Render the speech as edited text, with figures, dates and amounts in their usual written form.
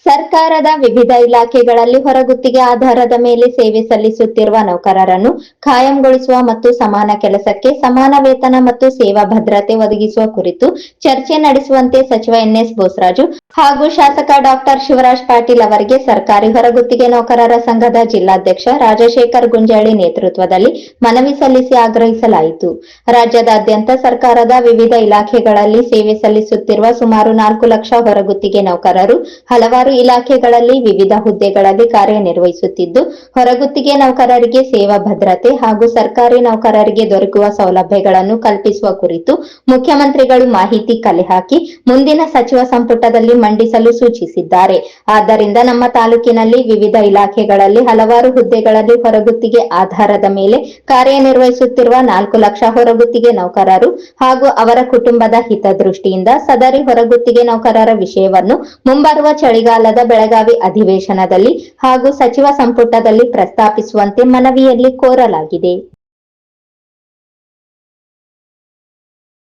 ಸರ್ಕಾರದ ವಿವಿಧ ಇಲಾಖೆಗಳಲ್ಲಿ ಹೊರಗುತ್ತಿಗೆ ಆಧಾರದ ಮೇಲೆ ಸೇವೆ ಸಲ್ಲಿಸುತ್ತಿರುವ ನೌಕರರನ್ನು ಖಾಯಂಗೊಳಿಸುವ ಮತ್ತು ಸಮಾನ ಕೆಲಸಕ್ಕೆ ಸಮಾನ ವೇತನ ಮತ್ತು ಸೇವಾ ಭದ್ರತೆ ಒದಗಿಸುವ ಕುರಿತು ಚರ್ಚೆ ನಡೆಸುವಂತೆ ಸಚಿವ ಎನ್ಎಸ್ ಬೋಸರಾಜು ಹಾಗೂ ಶಾಸಕ ಡಾಕ್ಟರ್ ಶಿವರಾಜ್ ಪಾಟೀಲ್ ಅವರಿಗೆ ಸರ್ಕಾರಿ ಹೊರಗುತ್ತಿಗೆ ನೌಕರರ ಸಂಘದ ಜಿಲ್ಲಾಧ್ಯಕ್ಷ ರಾಜಶೇಖರ್ ಗುಂಜಾಳಿ ನೇತೃತ್ವದಲ್ಲಿ ಮನವಿ ಸಲ್ಲಿಸಿ ಆಗ್ರಹಿಸಲಾಯಿತು. ರಾಜ್ಯದಾದ್ಯಂತ ಸರ್ಕಾರದ ವಿವಿಧ ಇಲಾಖೆಗಳಲ್ಲಿ ಸೇವೆ ಸಲ್ಲಿಸುತ್ತಿರುವ ಸುಮಾರು 4 ಲಕ್ಷ ಹೊರಗುತ್ತಿಗೆ ನೌಕರರು ಹಲವಾರು ಇಲಾಖೆಗಳಲ್ಲಿ ವಿವಿಧ ಹುದ್ದೆಗಳಲ್ಲಿ ಕಾರ್ಯನಿರ್ವಹಿಸುತ್ತಿದ್ದು, ಹೊರಗುತ್ತಿಗೆ ನೌಕರರಿಗೆ ಸೇವಾ ಭದ್ರತೆ ಹಾಗೂ ಸರ್ಕಾರಿ ನೌಕರರಿಗೆ ದೊರಕುವ ಸೌಲಭ್ಯಗಳನ್ನು ಕಲ್ಪಿಸುವ ಕುರಿತು ಮುಖ್ಯಮಂತ್ರಿಗಳು ಮಾಹಿತಿ ಕಲೆ ಹಾಕಿ ಮುಂದಿನ ಸಚಿವ ಸಂಪುಟದಲ್ಲಿ ಮಂಡಿಸಲು ಸೂಚಿಸಿದ್ದಾರೆ. ಆದ್ದರಿಂದ ನಮ್ಮ ತಾಲೂಕಿನಲ್ಲಿ ವಿವಿಧ ಇಲಾಖೆಗಳಲ್ಲಿ ಹಲವಾರು ಹುದ್ದೆಗಳಲ್ಲಿ ಹೊರಗುತ್ತಿಗೆ ಆಧಾರದ ಮೇಲೆ ಕಾರ್ಯನಿರ್ವಹಿಸುತ್ತಿರುವ 4 ಲಕ್ಷ ಹೊರಗುತ್ತಿಗೆ ನೌಕರರು ಹಾಗೂ ಅವರ ಕುಟುಂಬದ ಹಿತದೃಷ್ಟಿಯಿಂದ ಸದರಿ ಹೊರಗುತ್ತಿಗೆ ನೌಕರರ ವಿಷಯವನ್ನು ಮುಂಬರುವ ಚಳಿಗಾಲದ ಬೆಳಗಾವಿ ಅಧಿವೇಶನದಲ್ಲಿ ಹಾಗೂ ಸಚಿವ ಸಂಪುಟದಲ್ಲಿ ಪ್ರಸ್ತಾಪಿಸುವಂತೆ ಮನವಿಯಲ್ಲಿ ಕೋರಲಾಗಿದೆ.